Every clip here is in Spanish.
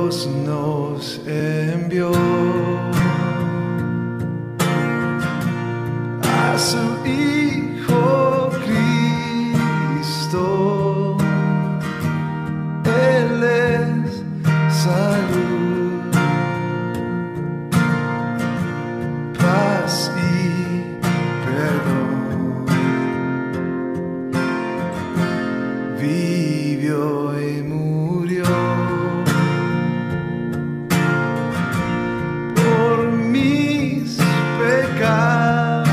Dios nos envió a su Hijo Cristo. Él es salud, paz y perdón. Vivió y murió por mis pecados.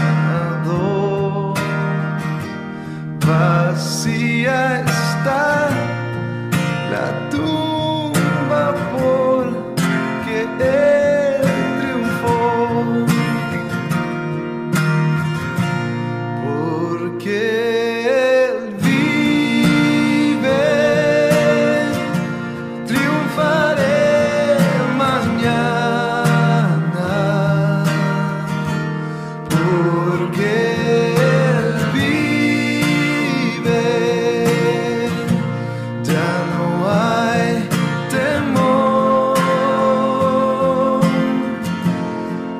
Vacía está la tumba porque Él triunfó, porque Él vive. Triunfaré mañana, porque Él vive. Ya no hay temor,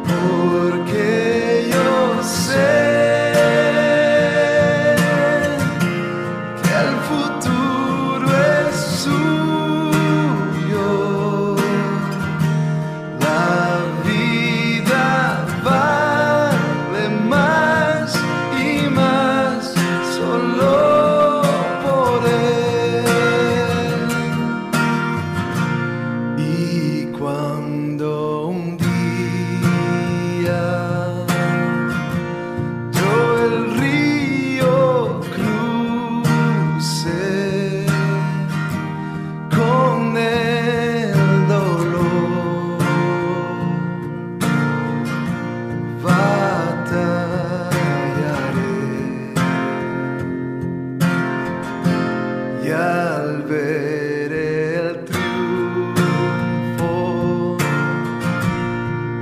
porque yo sé que el futuro es suyo. La vida vale más y más solo por Él. Y cuando un día yo el río crucé con el dolor, batallaré, y al ver el triunfo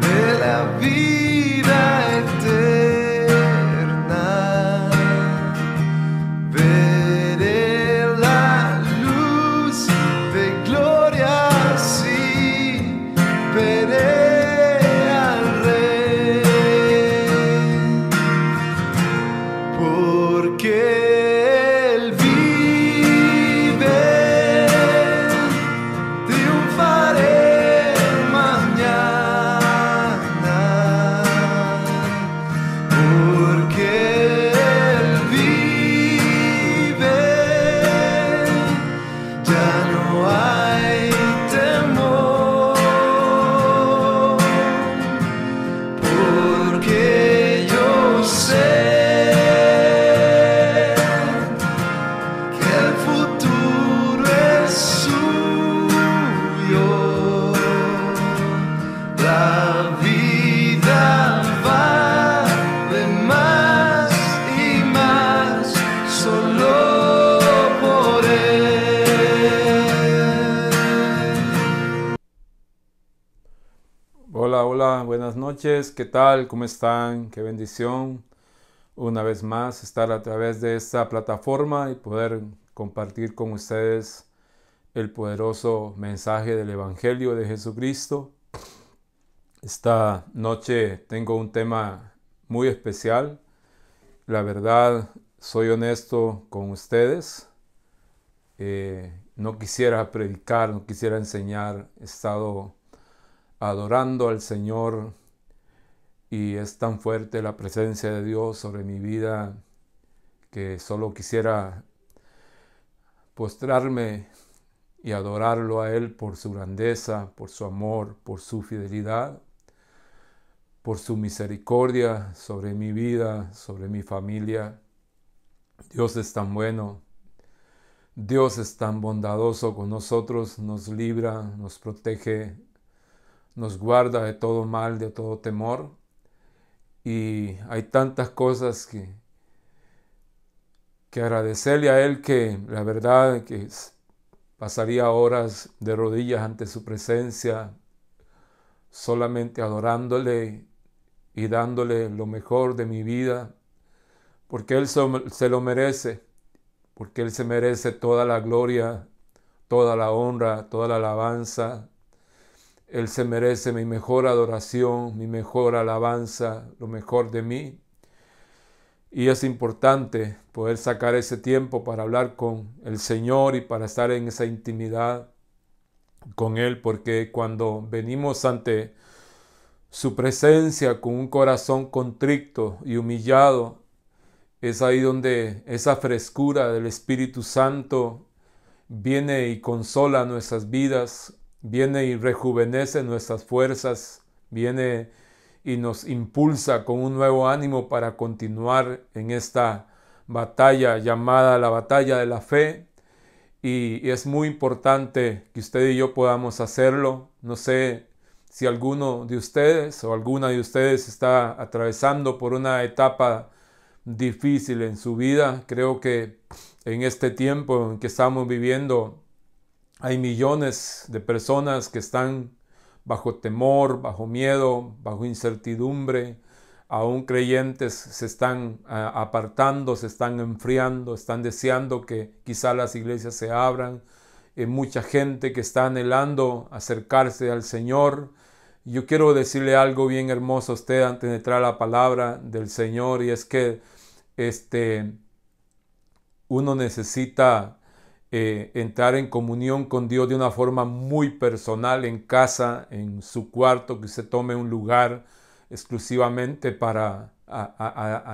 de la vida eterna, veré la luz de gloria, sí, veré al Rey, porque Él vive. Triunfaré mañana, porque Él vive. Ya no hay temor, porque yo sé que el futuro es suyo. La vida vale más y más solo por Él. Hola, hola, buenas noches, ¿qué tal? ¿Cómo están? Qué bendición una vez más estar a través de esta plataforma y poder compartir con ustedes el poderoso mensaje del Evangelio de Jesucristo. Esta noche tengo un tema muy especial. La verdad, soy honesto con ustedes. No quisiera predicar, no quisiera enseñar. He estado adorando al Señor y es tan fuerte la presencia de Dios sobre mi vida que solo quisiera postrarme y adorarlo a Él por su grandeza, por su amor, por su fidelidad, por su misericordia sobre mi vida, sobre mi familia. Dios es tan bueno, Dios es tan bondadoso con nosotros, nos libra, nos protege, nos guarda de todo mal, de todo temor. Y hay tantas cosas que agradecerle a Él, que la verdad que pasaría horas de rodillas ante su presencia, solamente adorándole y dándole lo mejor de mi vida, porque Él se lo merece, porque Él se merece toda la gloria, toda la honra, toda la alabanza, Él se merece mi mejor adoración, mi mejor alabanza, lo mejor de mí. Y es importante poder sacar ese tiempo para hablar con el Señor y para estar en esa intimidad con Él, porque cuando venimos ante su presencia con un corazón contrito y humillado, es ahí donde esa frescura del Espíritu Santo viene y consola nuestras vidas, viene y rejuvenece nuestras fuerzas, viene y nos impulsa con un nuevo ánimo para continuar en esta batalla llamada la batalla de la fe. Y es muy importante que usted y yo podamos hacerlo. No sé si alguno de ustedes o alguna de ustedes está atravesando por una etapa difícil en su vida. Creo que en este tiempo en que estamos viviendo hay millones de personas que están bajo temor, bajo miedo, bajo incertidumbre. Aún creyentes se están apartando, se están enfriando, están deseando que quizá las iglesias se abran. Mucha gente que está anhelando acercarse al Señor. Yo quiero decirle algo bien hermoso a usted antes de entrar a la palabra del Señor, y es que uno necesita entrar en comunión con Dios de una forma muy personal, en casa, en su cuarto, que usted tome un lugar exclusivamente para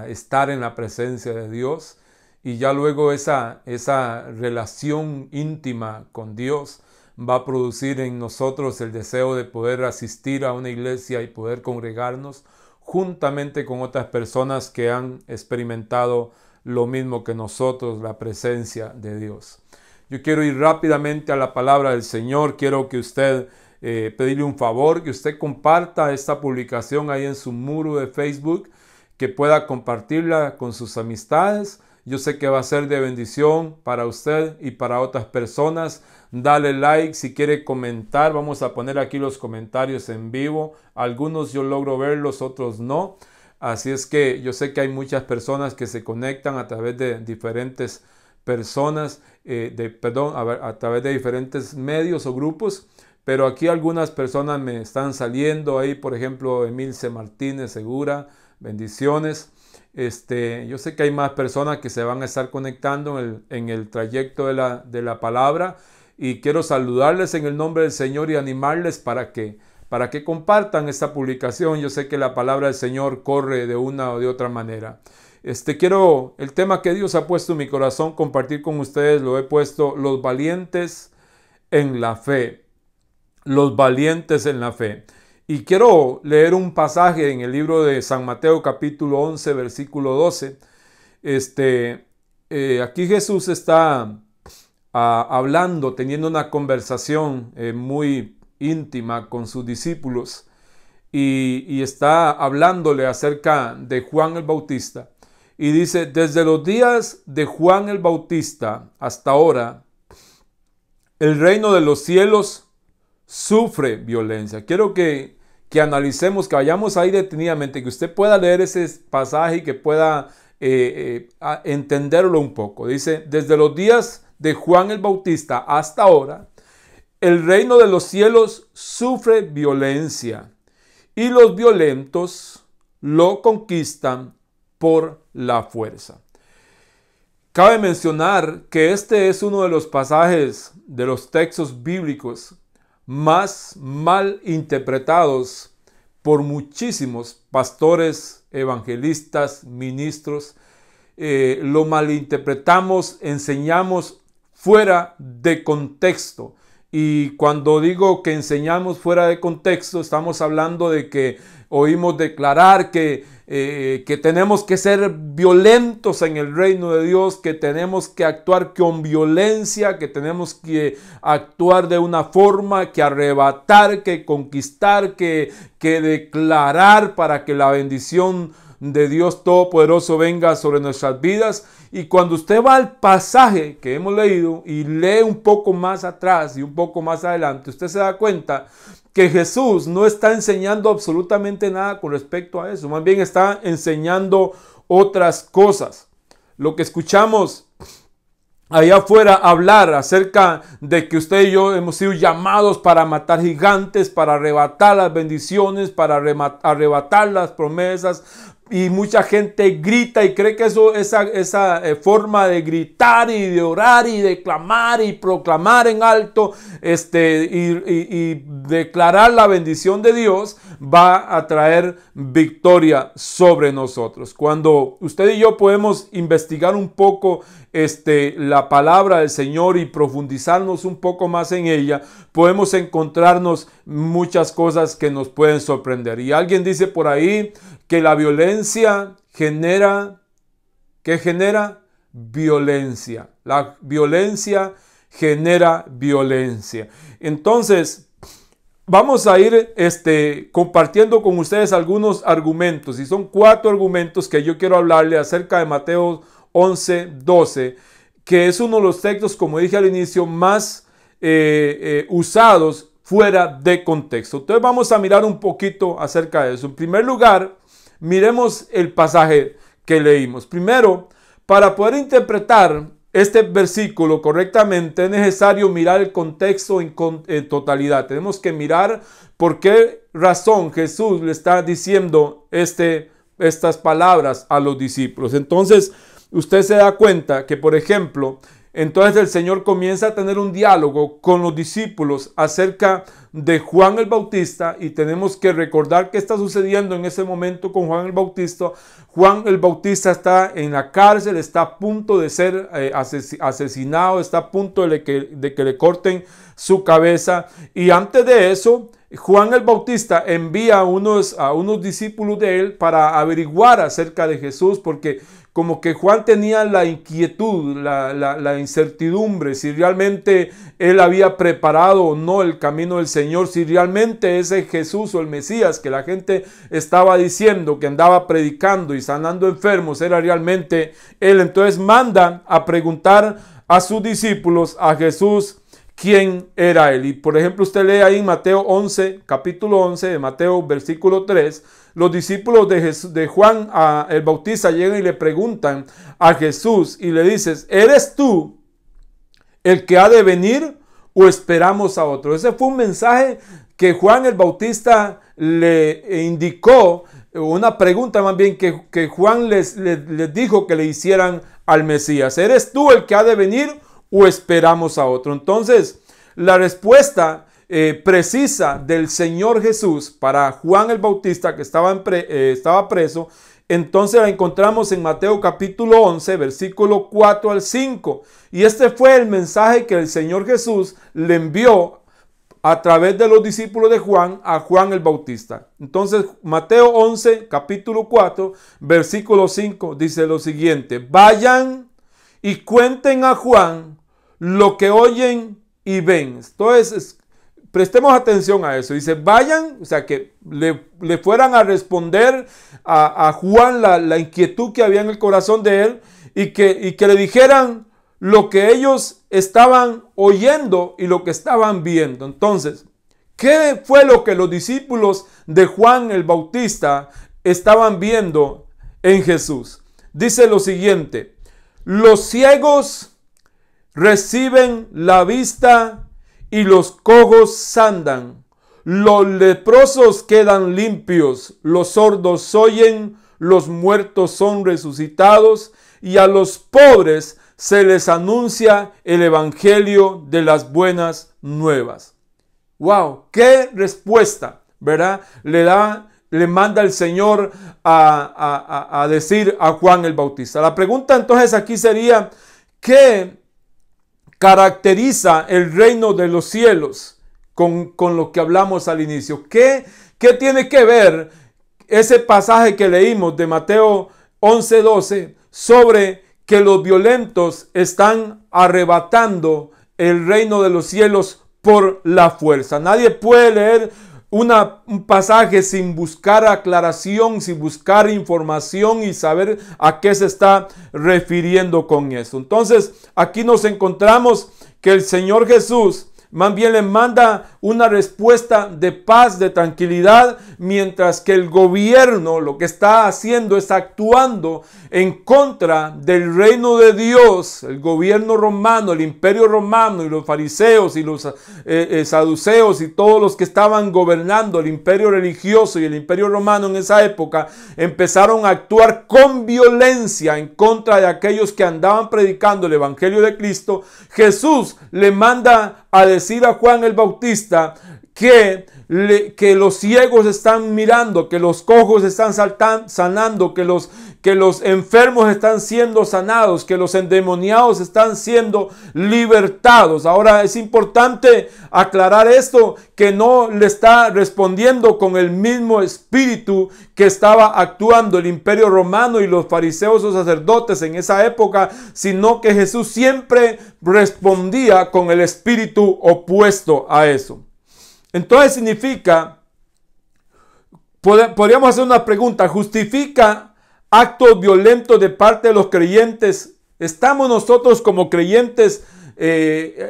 estar en la presencia de Dios, y ya luego esa relación íntima con Dios va a producir en nosotros el deseo de poder asistir a una iglesia y poder congregarnos juntamente con otras personas que han experimentado lo mismo que nosotros, la presencia de Dios. Yo quiero ir rápidamente a la palabra del Señor. Quiero que usted pedirle un favor, que usted comparta esta publicación ahí en su muro de Facebook, que pueda compartirla con sus amistades. Yo sé que va a ser de bendición para usted y para otras personas. Dale like si quiere comentar. Vamos a poner aquí los comentarios en vivo. Algunos yo logro verlos, otros no. Así es que yo sé que hay muchas personas que se conectan a través de diferentes personas, a través de diferentes medios o grupos. Pero aquí algunas personas me están saliendo ahí, por ejemplo, Emilce Martínez Segura, bendiciones. Yo sé que hay más personas que se van a estar conectando en el trayecto de la palabra, y quiero saludarles en el nombre del Señor y animarles para que compartan esta publicación. Yo sé que la palabra del Señor corre de una o de otra manera. Quiero el tema que Dios ha puesto en mi corazón compartir con ustedes. Lo he puesto: los valientes en la fe. Los valientes en la fe. Y quiero leer un pasaje en el libro de San Mateo capítulo 11 versículo 12. Aquí Jesús está hablando, teniendo una conversación muy íntima con sus discípulos, y está hablándole acerca de Juan el Bautista. Y dice: desde los días de Juan el Bautista hasta ahora, el reino de los cielos sufre violencia. Quiero que analicemos, que vayamos ahí detenidamente, que usted pueda leer ese pasaje y que pueda entenderlo un poco. Dice: desde los días de Juan el Bautista hasta ahora, el reino de los cielos sufre violencia, y los violentos lo conquistan por la fuerza. Cabe mencionar que este es uno de los pasajes de los textos bíblicos más mal interpretados por muchísimos pastores, evangelistas, ministros. Lo malinterpretamos, enseñamos fuera de contexto. Y cuando digo que enseñamos fuera de contexto, estamos hablando de que oímos declarar que tenemos que ser violentos en el reino de Dios, que tenemos que actuar con violencia, que tenemos que actuar de una forma, que arrebatar, que conquistar, que declarar para que la bendición de Dios Todopoderoso venga sobre nuestras vidas. Y cuando usted va al pasaje que hemos leído y lee un poco más atrás y un poco más adelante, usted se da cuenta que Jesús no está enseñando absolutamente nada con respecto a eso. Más bien está enseñando otras cosas. Lo que escuchamos allá afuera hablar acerca de que usted y yo hemos sido llamados para matar gigantes, para arrebatar las bendiciones, para arrebatar las promesas. Y mucha gente grita y cree que esa forma de gritar y de orar y de clamar y proclamar en alto y declarar la bendición de Dios va a traer victoria sobre nosotros. Cuando usted y yo podemos investigar un poco la palabra del Señor y profundizarnos un poco más en ella, podemos encontrarnos muchas cosas que nos pueden sorprender. Y alguien dice por ahí que la violencia genera, ¿qué genera? Violencia. La violencia genera violencia. Entonces, vamos a ir compartiendo con ustedes algunos argumentos. Y son 4 argumentos que yo quiero hablarle acerca de Mateo 11:12, que es uno de los textos, como dije al inicio, más usados fuera de contexto. Entonces vamos a mirar un poquito acerca de eso. En primer lugar, miremos el pasaje que leímos. Primero, para poder interpretar este versículo correctamente es necesario mirar el contexto en totalidad. Tenemos que mirar por qué razón Jesús le está diciendo estas palabras a los discípulos. Entonces, usted se da cuenta que, por ejemplo, entonces el Señor comienza a tener un diálogo con los discípulos acerca de Juan el Bautista, y tenemos que recordar qué está sucediendo en ese momento con Juan el Bautista. Juan el Bautista está en la cárcel, está a punto de ser asesinado, está a punto de que le corten su cabeza, y antes de eso Juan el Bautista envía a unos discípulos de él para averiguar acerca de Jesús, porque como que Juan tenía la inquietud, la incertidumbre, si realmente él había preparado o no el camino del Señor, si realmente ese Jesús o el Mesías que la gente estaba diciendo que andaba predicando y sanando enfermos era realmente él. Entonces manda a preguntar a sus discípulos, a Jesús, quién era él. Y por ejemplo, usted lee ahí en Mateo 11, capítulo 11 de Mateo, versículo 3, los discípulos de Juan el Bautista llegan y le preguntan a Jesús y le dicen: ¿eres tú el que ha de venir o esperamos a otro? Ese fue un mensaje que Juan el Bautista le indicó, una pregunta más bien que Juan les dijo que le hicieran al Mesías. ¿Eres tú el que ha de venir o esperamos a otro? Entonces, la respuesta precisa del Señor Jesús para Juan el Bautista, que estaba preso, entonces la encontramos en Mateo capítulo 11, versículo 4 al 5. Y este fue el mensaje que el Señor Jesús le envió a través de los discípulos de Juan a Juan el Bautista. Entonces, Mateo 11, capítulo 4, versículo 5, dice lo siguiente: vayan y cuenten a Juan lo que oyen y ven. Entonces, prestemos atención a eso. Dice, vayan, o sea, que le fueran a responder a Juan la inquietud que había en el corazón de él, y que le dijeran lo que ellos estaban oyendo y lo que estaban viendo. Entonces, ¿qué fue lo que los discípulos de Juan el Bautista estaban viendo en Jesús? Dice lo siguiente: los ciegos reciben la vista y los cojos andan, los leprosos quedan limpios, los sordos oyen, los muertos son resucitados, y a los pobres se les anuncia el evangelio de las buenas nuevas. ¡Wow! ¡Qué respuesta! ¿Verdad? Le manda el Señor a decir a Juan el Bautista. La pregunta entonces aquí sería: ¿qué caracteriza el reino de los cielos con lo que hablamos al inicio? ¿Qué tiene que ver ese pasaje que leímos de Mateo 11:12 sobre que los violentos están arrebatando el reino de los cielos por la fuerza? Nadie puede leer un pasaje sin buscar aclaración, sin buscar información y saber a qué se está refiriendo con eso. Entonces, aquí nos encontramos que el Señor Jesús más bien le manda una respuesta de paz, de tranquilidad, mientras que el gobierno lo que está haciendo es actuando en contra del reino de Dios. El gobierno romano, el imperio romano y los fariseos y los saduceos y todos los que estaban gobernando el imperio religioso y el imperio romano en esa época empezaron a actuar con violencia en contra de aquellos que andaban predicando el evangelio de Cristo. Jesús le manda a decir a Juan el Bautista que los ciegos están mirando, que los cojos están sanando, que los enfermos están siendo sanados, que los endemoniados están siendo libertados. Ahora es importante aclarar esto, que no le está respondiendo con el mismo espíritu que estaba actuando el imperio romano y los fariseos o sacerdotes en esa época, sino que Jesús siempre respondía con el espíritu opuesto a eso. Entonces significa, podríamos hacer una pregunta, ¿justifica actos violentos de parte de los creyentes? ¿Estamos nosotros como creyentes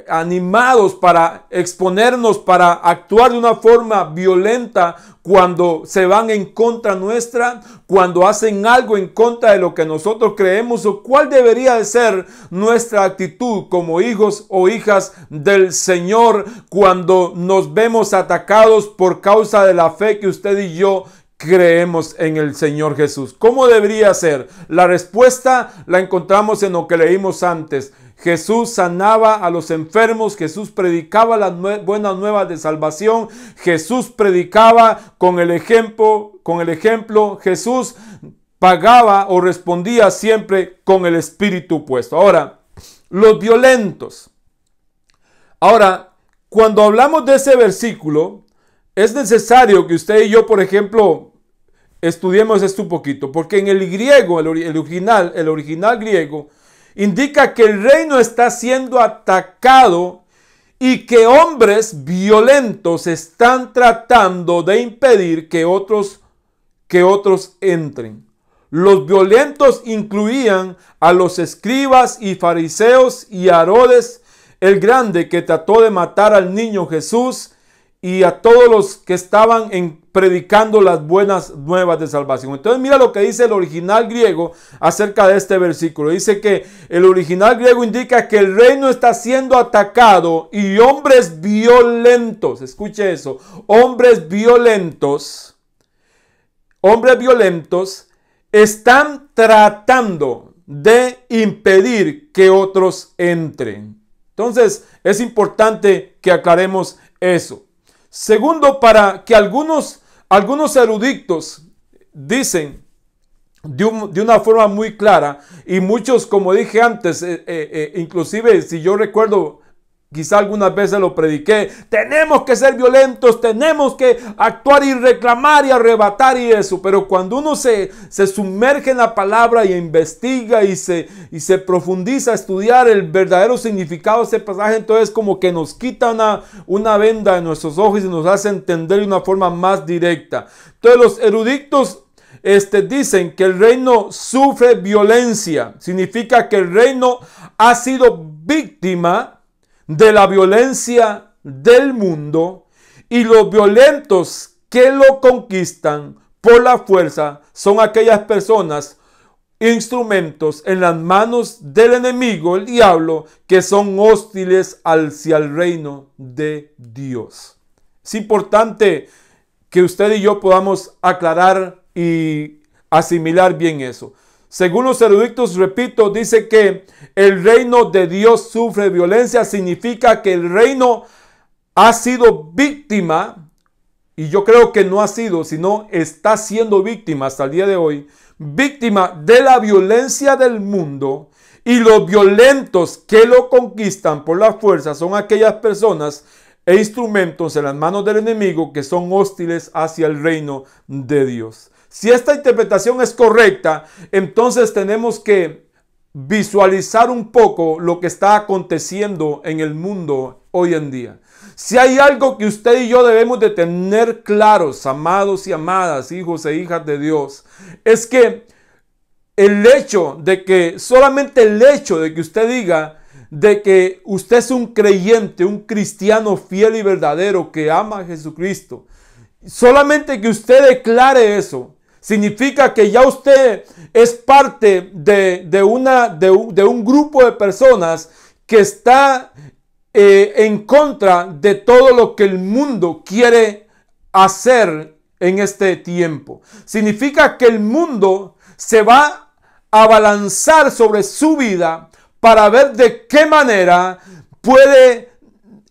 animados para exponernos, para actuar de una forma violenta cuando se van en contra nuestra, cuando hacen algo en contra de lo que nosotros creemos? ¿O cuál debería de ser nuestra actitud como hijos o hijas del Señor cuando nos vemos atacados por causa de la fe que usted y yo creemos en el Señor Jesús? ¿Cómo debería ser? La respuesta la encontramos en lo que leímos antes. Jesús sanaba a los enfermos, Jesús predicaba las buenas nuevas de salvación, Jesús predicaba con el ejemplo, Jesús pagaba o respondía siempre con el espíritu puesto. Ahora, los violentos. Ahora, cuando hablamos de ese versículo, es necesario que usted y yo, por ejemplo, estudiemos esto un poquito, porque en el griego, el original griego, indica que el reino está siendo atacado y que hombres violentos están tratando de impedir que otros entren. Los violentos incluían a los escribas y fariseos y a Herodes el Grande, que trató de matar al niño Jesús, y a todos los que estaban predicando las buenas nuevas de salvación. Entonces mira lo que dice el original griego acerca de este versículo. Dice que el original griego indica que el reino está siendo atacado y hombres violentos, escuche eso, hombres violentos están tratando de impedir que otros entren. Entonces es importante que aclaremos eso. Segundo, para que algunos eruditos dicen de una forma muy clara, y muchos, como dije antes, inclusive si yo recuerdo, quizá algunas veces lo prediqué, tenemos que ser violentos, tenemos que actuar y reclamar y arrebatar y eso. Pero cuando uno se sumerge en la palabra y investiga y se profundiza a estudiar el verdadero significado de ese pasaje, entonces como que nos quita una venda de nuestros ojos y nos hace entender de una forma más directa. Entonces los eruditos dicen que el reino sufre violencia. Significa que el reino ha sido víctima de la violencia del mundo, y los violentos que lo conquistan por la fuerza son aquellas personas, instrumentos en las manos del enemigo, el diablo, que son hostiles hacia el reino de Dios. Es importante que usted y yo podamos aclarar y asimilar bien eso. Según los eruditos, repito, dice que el reino de Dios sufre violencia. Significa que el reino ha sido víctima, y yo creo que no ha sido, sino está siendo víctima hasta el día de hoy, víctima de la violencia del mundo, y los violentos que lo conquistan por la fuerza son aquellas personas e instrumentos en las manos del enemigo que son hostiles hacia el reino de Dios. Si esta interpretación es correcta, entonces tenemos que visualizar un poco lo que está aconteciendo en el mundo hoy en día. Si hay algo que usted y yo debemos de tener claros, amados y amadas, hijos e hijas de Dios, es que solamente el hecho de que usted diga, de que usted es un creyente, un cristiano fiel y verdadero que ama a Jesucristo, solamente que usted declare eso, significa que ya usted es parte de un grupo de personas que está en contra de todo lo que el mundo quiere hacer en este tiempo. Significa que el mundo se va a abalanzar sobre su vida para ver de qué manera puede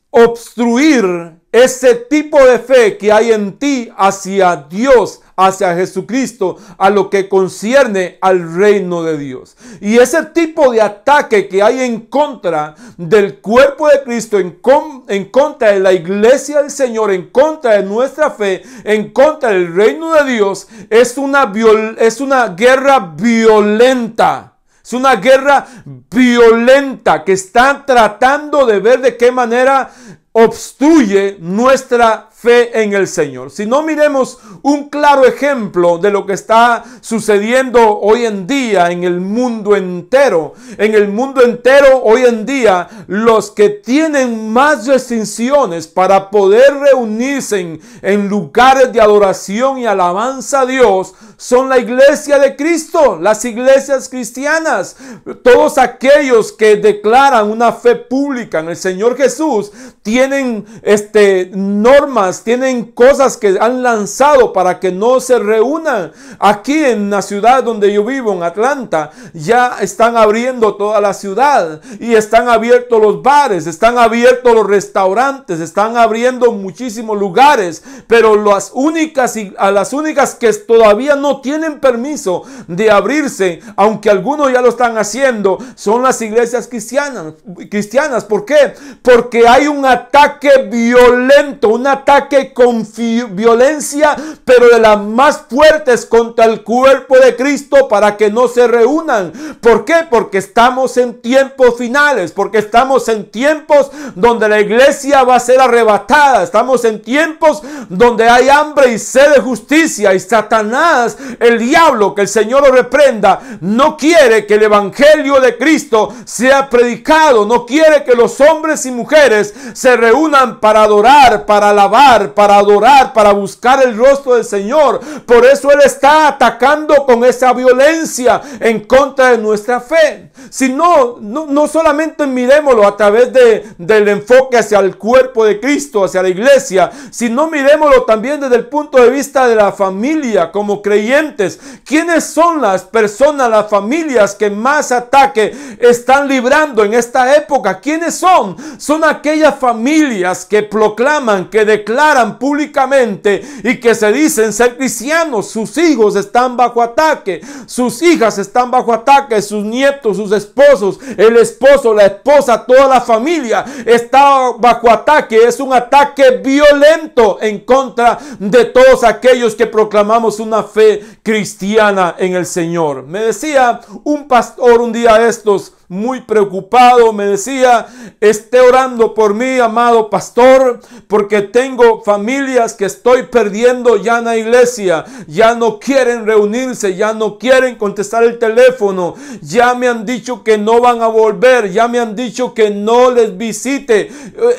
obstruir ese tipo de fe que hay en ti hacia Dios, hacia Jesucristo, a lo que concierne al reino de Dios. Y ese tipo de ataque que hay en contra del cuerpo de Cristo, en contra de la iglesia del Señor, en contra de nuestra fe, en contra del reino de Dios, es una guerra violenta. Es una guerra violenta que están tratando de ver de qué manera obstruye nuestra fe en el Señor. Si no, miremos un claro ejemplo de lo que está sucediendo hoy en día en el mundo entero. En el mundo entero hoy en día, los que tienen más restricciones para poder reunirse en lugares de adoración y alabanza a Dios son la iglesia de Cristo, las iglesias cristianas. Todos aquellos que declaran una fe pública en el Señor Jesús tienen normas, tienen cosas que han lanzado para que no se reúnan. Aquí en la ciudad donde yo vivo, en Atlanta, ya están abriendo toda la ciudad y están abiertos los bares, están abiertos los restaurantes, están abriendo muchísimos lugares, pero a las únicas que todavía no tienen permiso de abrirse, aunque algunos ya lo están haciendo, son las iglesias cristianas. ¿Por qué? Porque hay un ataque violento, un ataque con violencia, pero de las más fuertes contra el cuerpo de Cristo para que no se reúnan. ¿Por qué? Porque estamos en tiempos finales, porque estamos en tiempos donde la iglesia va a ser arrebatada, estamos en tiempos donde hay hambre y sed de justicia, y Satanás, el diablo, que el Señor lo reprenda, no quiere que el evangelio de Cristo sea predicado, no quiere que los hombres y mujeres se reúnan para adorar, para alabar, para adorar, para buscar el rostro del Señor. Por eso Él está atacando con esa violencia en contra de nuestra fe. Si no solamente miremoslo a través del enfoque hacia el cuerpo de Cristo, hacia la iglesia, sino miremoslo también desde el punto de vista de la familia como creyentes. ¿Quiénes son las personas, las familias que más ataque están librando en esta época? ¿Quiénes son? Son aquellas familias que proclaman, que declaran públicamente y que se dicen ser cristianos. Sus hijos están bajo ataque, sus hijas están bajo ataque, sus nietos, sus esposos, el esposo, la esposa, toda la familia está bajo ataque. Es un ataque violento en contra de todos aquellos que proclamamos una fe cristiana en el Señor. Me decía un pastor un día de estos, muy preocupado, me decía: esté orando por mí, amado pastor, porque tengo familias que estoy perdiendo ya en la iglesia, ya no quieren reunirse, ya no quieren contestar el teléfono, ya me han dicho que no van a volver, ya me han dicho que no les visite.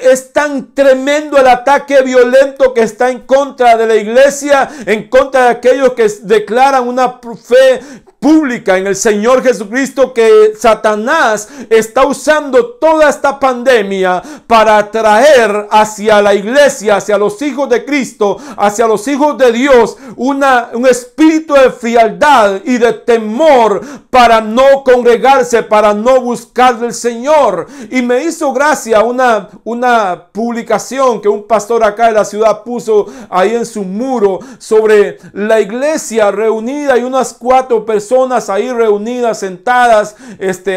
Es tan tremendo el ataque violento que está en contra de la iglesia, en contra de aquellos que declaran una fe pública en el Señor Jesucristo, que Satanás está usando toda esta pandemia para atraer hacia la iglesia, hacia los hijos de Cristo, hacia los hijos de Dios, un espíritu de frialdad y de temor para no congregarse, para no buscar del Señor. Y me hizo gracia una publicación que un pastor acá de la ciudad puso ahí en su muro sobre la iglesia reunida y unas 4 personas ahí reunidas, sentadas,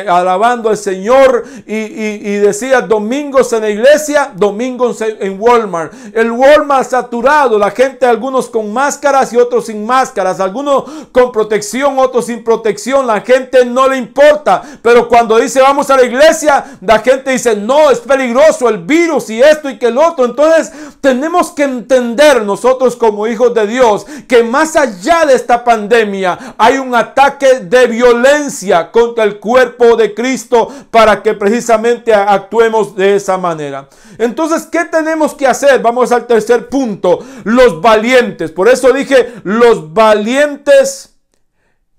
alabando al Señor, y decía: domingos en la iglesia, domingos en Walmart. El Walmart saturado, la gente, algunos con máscaras y otros sin máscaras, algunos con protección, otros sin protección. La gente no le importa, pero cuando dice vamos a la iglesia, la gente dice: no, es peligroso el virus y esto y que el otro. Entonces tenemos que entender nosotros como hijos de Dios que más allá de esta pandemia hay un ataque ataque de violencia contra el cuerpo de Cristo para que precisamente actuemos de esa manera. Entonces, ¿qué tenemos que hacer? Vamos al tercer punto, los valientes. Por eso dije, los valientes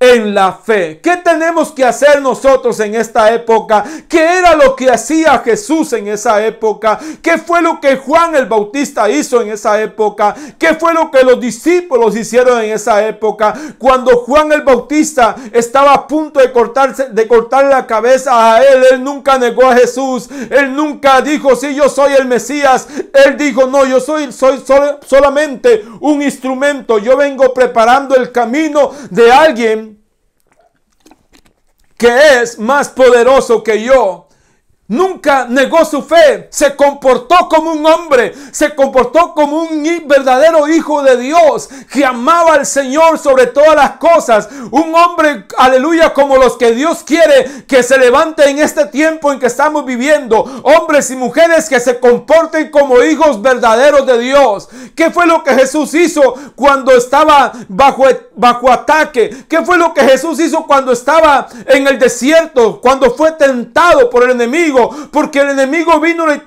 en la fe. ¿Qué tenemos que hacer nosotros en esta época? ¿Qué era lo que hacía Jesús en esa época? ¿Qué fue lo que Juan el Bautista hizo en esa época? ¿Qué fue lo que los discípulos hicieron en esa época? Cuando Juan el Bautista estaba a punto de cortarle la cabeza a él nunca negó a Jesús. Él nunca dijo, sí, yo soy el Mesías. Él dijo, no, yo soy solamente un instrumento. Yo vengo preparando el camino de alguien que es más poderoso que yo. Nunca negó su fe, se comportó como un hombre, se comportó como un verdadero hijo de Dios, que amaba al Señor sobre todas las cosas. Un hombre, aleluya, como los que Dios quiere que se levante en este tiempo en que estamos viviendo. Hombres y mujeres que se comporten como hijos verdaderos de Dios. ¿Qué fue lo que Jesús hizo cuando estaba bajo ataque? ¿Qué fue lo que Jesús hizo cuando estaba en el desierto? Cuando fue tentado por el enemigo. Porque el enemigo vino y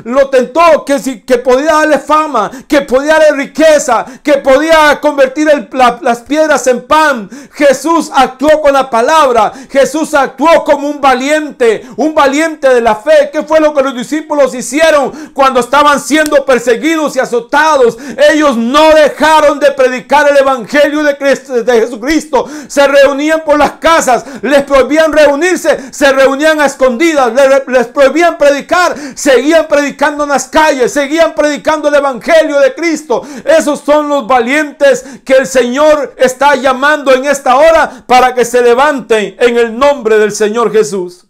lo tentó que podía darle fama, que podía darle riqueza, que podía convertir las piedras en pan. Jesús actuó con la palabra. Jesús actuó como un valiente de la fe. ¿Qué fue lo que los discípulos hicieron cuando estaban siendo perseguidos y azotados? Ellos no dejaron de predicar el evangelio de Jesucristo. Se reunían por las casas, les prohibían reunirse, se reunían a escondidas, les prohibían predicar, seguían predicando en las calles, seguían predicando el evangelio de Cristo. Esos son los valientes que el Señor está llamando en esta hora para que se levanten en el nombre del Señor Jesús.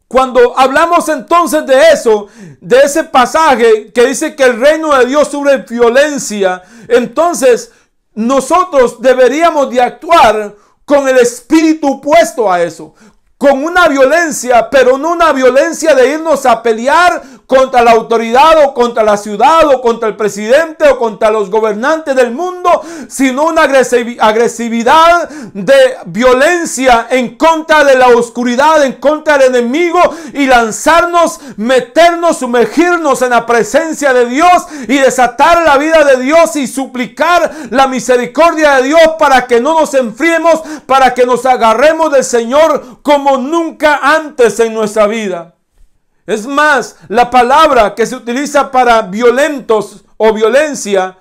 Cuando hablamos entonces de eso, de ese pasaje que dice que el reino de Dios sufre violencia, entonces nosotros deberíamos de actuar con el espíritu opuesto a eso. Con una violencia, pero no una violencia de irnos a pelear contra la autoridad o contra la ciudad o contra el presidente o contra los gobernantes del mundo, sino una agresividad de violencia en contra de la oscuridad, en contra del enemigo, y lanzarnos, meternos, sumergirnos en la presencia de Dios y desatar la vida de Dios y suplicar la misericordia de Dios para que no nos enfriemos, para que nos agarremos del Señor como nunca antes en nuestra vida. Es más, la palabra que se utiliza para violentos o violencia,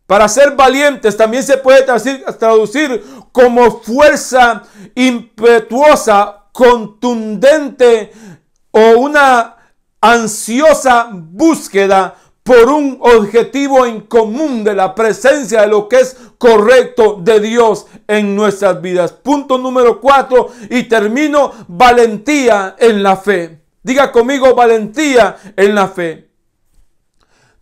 para ser valientes, también se puede traducir como fuerza impetuosa, contundente o una ansiosa búsqueda por un objetivo en común de la presencia de lo que es correcto de Dios en nuestras vidas. Punto número 4 y termino: valentía en la fe. Diga conmigo, valentía en la fe.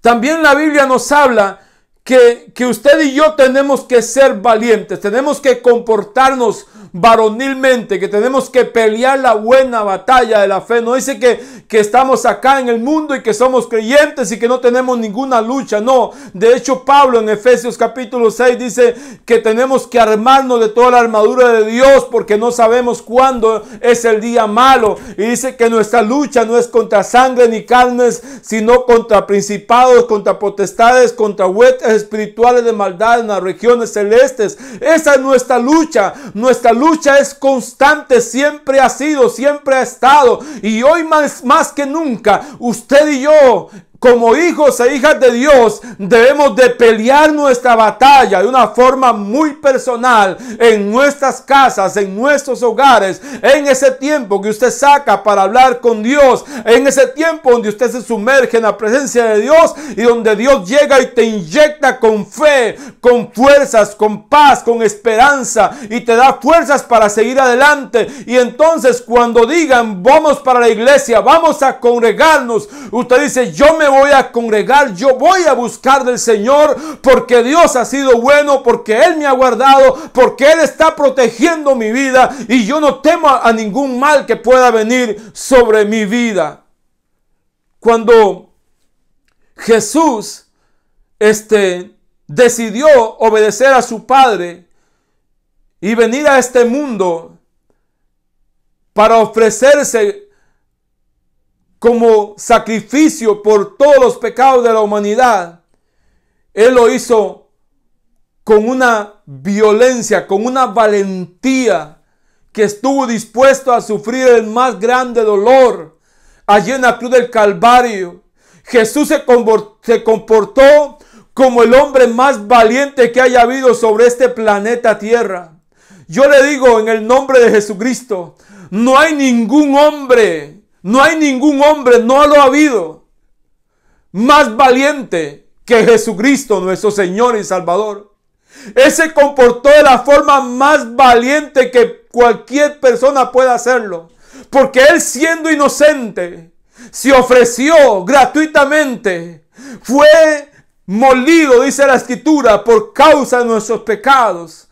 También la Biblia nos habla que usted y yo tenemos que ser valientes, tenemos que comportarnos varonilmente, que tenemos que pelear la buena batalla de la fe. No dice que estamos acá en el mundo y que somos creyentes y que no tenemos ninguna lucha. No, de hecho Pablo en Efesios capítulo 6 dice que tenemos que armarnos de toda la armadura de Dios porque no sabemos cuándo es el día malo. Y dice que nuestra lucha no es contra sangre ni carnes, sino contra principados, contra potestades, contra huestes espirituales de maldad en las regiones celestes. Esa es nuestra lucha. Nuestra lucha es constante, siempre ha sido, siempre ha estado, y hoy más que nunca, usted y yo, como hijos e hijas de Dios, debemos de pelear nuestra batalla de una forma muy personal en nuestras casas, en nuestros hogares, en ese tiempo que usted saca para hablar con Dios, en ese tiempo donde usted se sumerge en la presencia de Dios y donde Dios llega y te inyecta con fe, con fuerzas, con paz, con esperanza, y te da fuerzas para seguir adelante. Y entonces cuando digan vamos para la iglesia, vamos a congregarnos, usted dice yo me voy a congregar, yo voy a buscar del Señor porque Dios ha sido bueno, porque Él me ha guardado, porque Él está protegiendo mi vida y yo no temo a ningún mal que pueda venir sobre mi vida. Cuando Jesús decidió obedecer a su Padre y venir a este mundo para ofrecerse como sacrificio por todos los pecados de la humanidad, Él lo hizo con una violencia, con una valentía, que estuvo dispuesto a sufrir el más grande dolor allí en la cruz del Calvario. Jesús se comportó como el hombre más valiente que haya habido sobre este planeta Tierra. Yo le digo en el nombre de Jesucristo, no hay ningún hombre, no lo ha habido, más valiente que Jesucristo, nuestro Señor y Salvador. Él se comportó de la forma más valiente que cualquier persona pueda hacerlo, porque Él, siendo inocente, se ofreció gratuitamente, fue molido, dice la Escritura, por causa de nuestros pecados.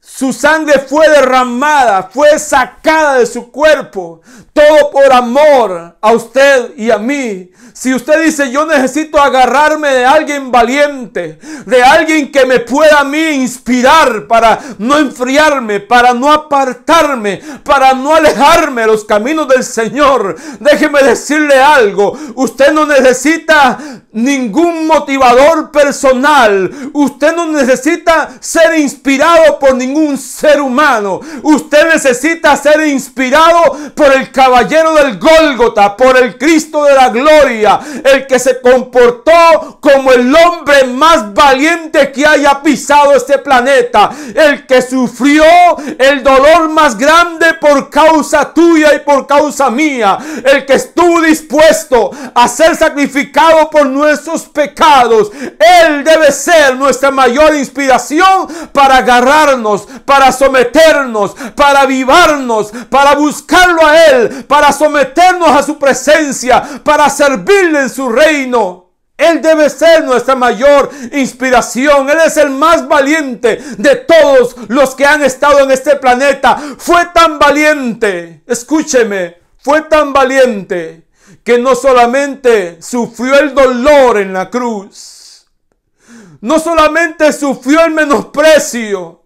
Su sangre fue derramada, fue sacada de su cuerpo, todo por amor a usted y a mí. Si usted dice, yo necesito agarrarme de alguien valiente, de alguien que me pueda a mí inspirar para no enfriarme, para no apartarme, para no alejarme de los caminos del Señor, déjeme decirle algo. Usted no necesita ningún motivador personal. Usted no necesita ser inspirado por ningún ser humano. Usted necesita ser inspirado por el caballero del Gólgota, por el Cristo de la gloria, el que se comportó como el hombre más valiente que haya pisado este planeta, el que sufrió el dolor más grande por causa tuya y por causa mía, el que estuvo dispuesto a ser sacrificado por nuestros pecados. Él debe ser nuestra mayor inspiración para agarrarnos, para someternos, para avivarnos, para buscarlo a Él, para someternos a su presencia, para servirle en su reino. Él debe ser nuestra mayor inspiración. Él es el más valiente de todos los que han estado en este planeta. Fue tan valiente, escúcheme, fue tan valiente que no solamente sufrió el dolor en la cruz, no solamente sufrió el menosprecio,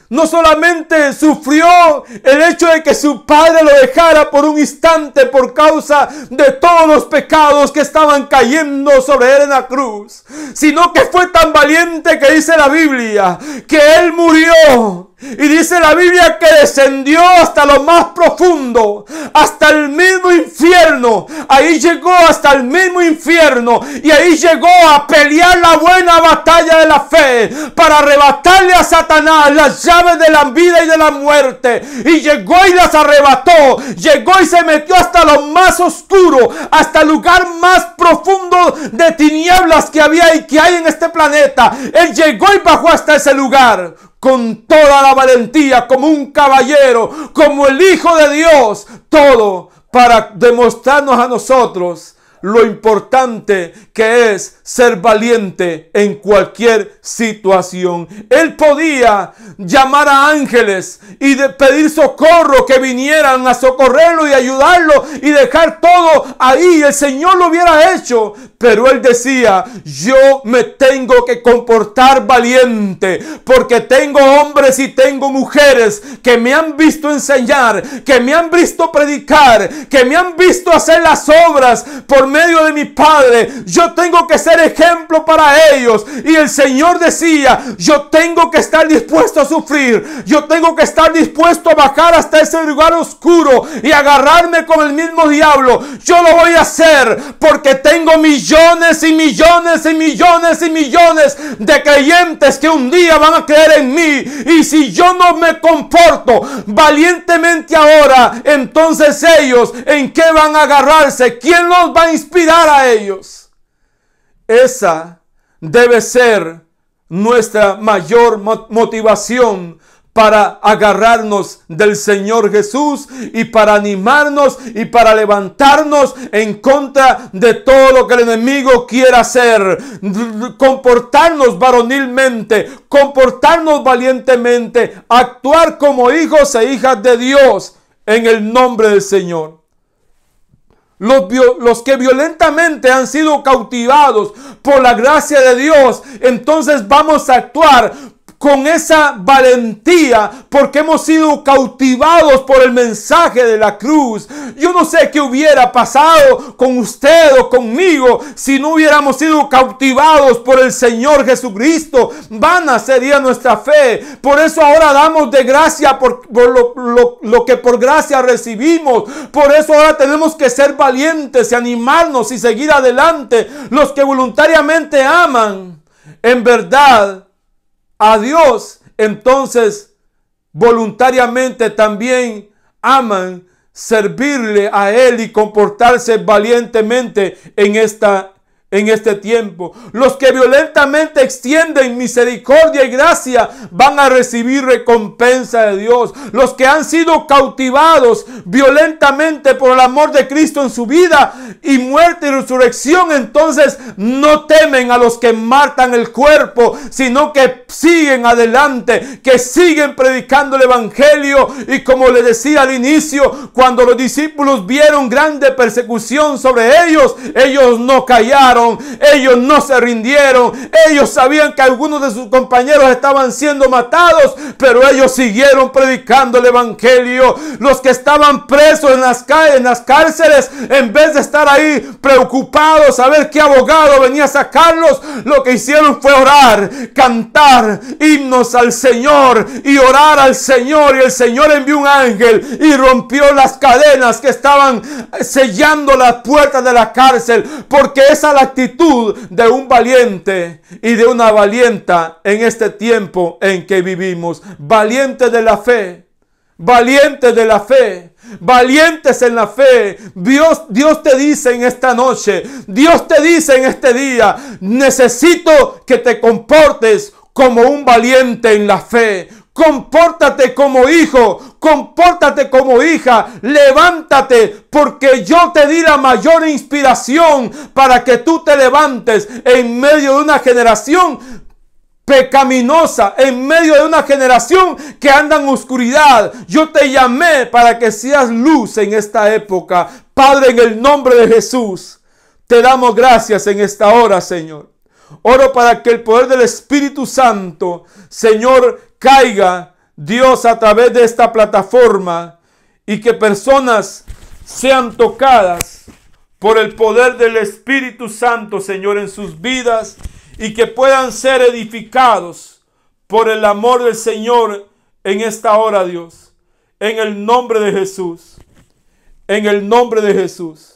no solamente sufrió el hecho de que su padre lo dejara por un instante por causa de todos los pecados que estaban cayendo sobre él en la cruz, sino que fue tan valiente que dice la Biblia que él murió. Y dice la Biblia que descendió hasta lo más profundo, hasta el mismo infierno. Ahí llegó hasta el mismo infierno y ahí llegó a pelear la buena batalla de la fe para arrebatarle a Satanás las llaves de la vida y de la muerte. Y llegó y las arrebató, llegó y se metió hasta lo más oscuro, hasta el lugar más profundo de tinieblas que había y que hay en este planeta. Él llegó y bajó hasta ese lugar con toda la valentía, como un caballero, como el Hijo de Dios, todo para demostrarnos a nosotros lo importante que es ser valiente en cualquier situación. Él podía llamar a ángeles y pedir socorro, que vinieran a socorrerlo y ayudarlo y dejar todo ahí. El Señor lo hubiera hecho, pero él decía, yo me tengo que comportar valiente, porque tengo hombres y tengo mujeres que me han visto enseñar, que me han visto predicar, que me han visto hacer las obras por medio de mi Padre. Yo tengo que ser ejemplo para ellos. Y el Señor decía, yo tengo que estar dispuesto a sufrir, yo tengo que estar dispuesto a bajar hasta ese lugar oscuro y agarrarme con el mismo diablo. Yo lo voy a hacer porque tengo millones y millones y millones y millones de creyentes que un día van a creer en mí. Y si yo no me comporto valientemente ahora, entonces ellos, ¿en qué van a agarrarse? ¿Quién los va a inspirar a ellos? Esa debe ser nuestra mayor motivación para agarrarnos del Señor Jesús y para animarnos y para levantarnos en contra de todo lo que el enemigo quiera hacer. Comportarnos varonilmente, comportarnos valientemente, actuar como hijos e hijas de Dios en el nombre del Señor. Los que violentamente han sido cautivados por la gracia de Dios, entonces vamos a actuar con esa valentía, porque hemos sido cautivados por el mensaje de la cruz. Yo no sé qué hubiera pasado con usted o conmigo si no hubiéramos sido cautivados por el Señor Jesucristo. Vana sería nuestra fe. Por eso ahora damos de gracia por lo que por gracia recibimos. Por eso ahora tenemos que ser valientes y animarnos y seguir adelante. Los que voluntariamente aman en verdad a Dios, entonces voluntariamente también aman servirle a Él y comportarse valientemente en este tiempo. Los que violentamente extienden misericordia y gracia van a recibir recompensa de Dios. Los que han sido cautivados violentamente por el amor de Cristo en su vida y muerte y resurrección, entonces no temen a los que matan el cuerpo, sino que siguen adelante, que siguen predicando el evangelio. Y como les decía al inicio, cuando los discípulos vieron grande persecución sobre ellos, ellos no callaron. Ellos no se rindieron. Ellos sabían que algunos de sus compañeros estaban siendo matados, pero ellos siguieron predicando el evangelio. Los que estaban presos en las cárceles, en vez de estar ahí preocupados a ver qué abogado venía a sacarlos, lo que hicieron fue orar, cantar himnos al Señor y orar al Señor. Y el Señor envió un ángel y rompió las cadenas que estaban sellando las puertas de la cárcel, porque esa es la actitud de un valiente y de una valienta en este tiempo en que vivimos. Valientes de la fe, valientes de la fe, valientes en la fe. Dios te dice en esta noche, Dios te dice en este día: necesito que te comportes como un valiente en la fe. Compórtate como hijo, compórtate como hija, levántate, porque yo te di la mayor inspiración para que tú te levantes en medio de una generación pecaminosa, en medio de una generación que anda en oscuridad. Yo te llamé para que seas luz en esta época. Padre, en el nombre de Jesús, te damos gracias en esta hora, Señor. Oro para que el poder del Espíritu Santo, Señor, caiga, Dios, a través de esta plataforma, y que personas sean tocadas por el poder del Espíritu Santo, Señor, en sus vidas, y que puedan ser edificados por el amor del Señor en esta hora, Dios. En el nombre de Jesús. En el nombre de Jesús.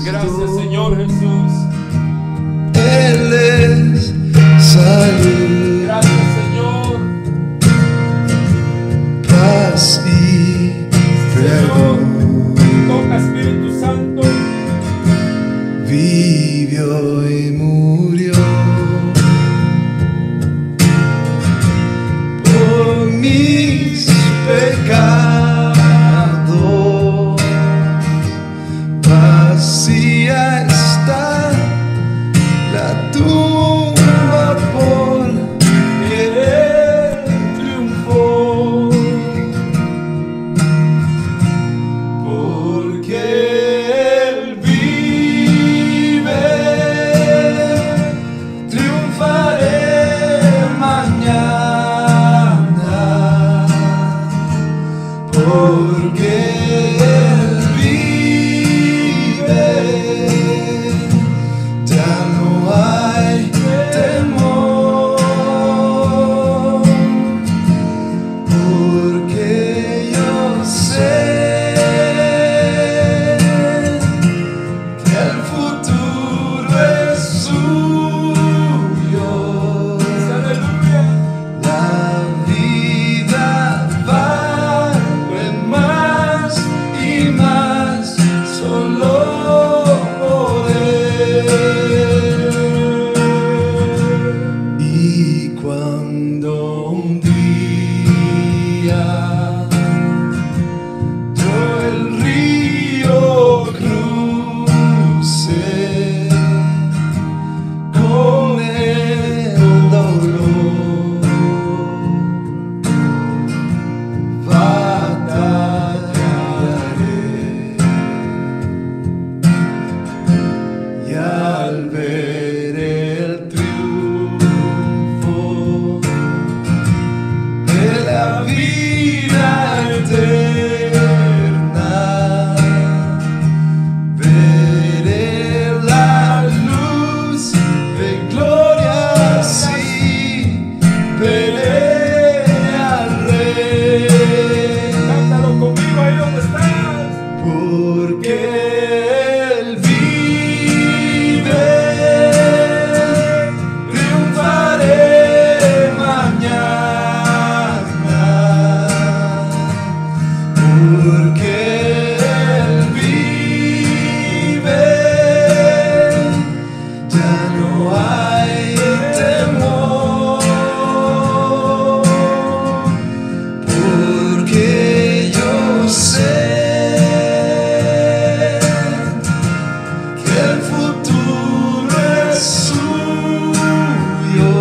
Gracias, Señor Jesús. Él es salud, Gracias, Señor. paz y perdón. Toca, Espíritu Santo. Vivió y murió por mis pecados. Vacía está la tumba porque Él triunfó, porque Él vive. al ver el triunfo de la vida eterna, veré la luz de gloria, sí, veré al Rey. Cántalo conmigo ahí donde estás. Porque Él vive, triunfaré mañana. Porque Él vive, ya no hay temor. Porque yo sé que el futuro es suyo.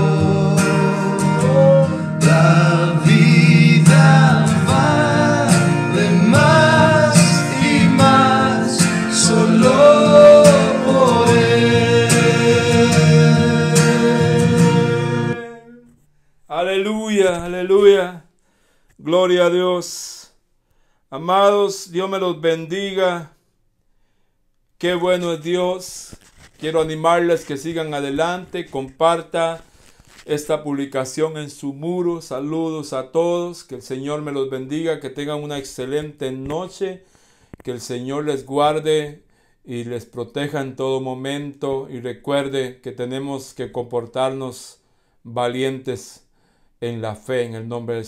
La vida vale más y más solo por Él. Aleluya, aleluya. Gloria a Dios. Amados, Dios me los bendiga. Qué bueno es Dios. Quiero animarles que sigan adelante. Comparta esta publicación en su muro. Saludos a todos. Que el Señor me los bendiga. Que tengan una excelente noche. Que el Señor les guarde y les proteja en todo momento. Y recuerde que tenemos que comportarnos valientes en la fe, en el nombre del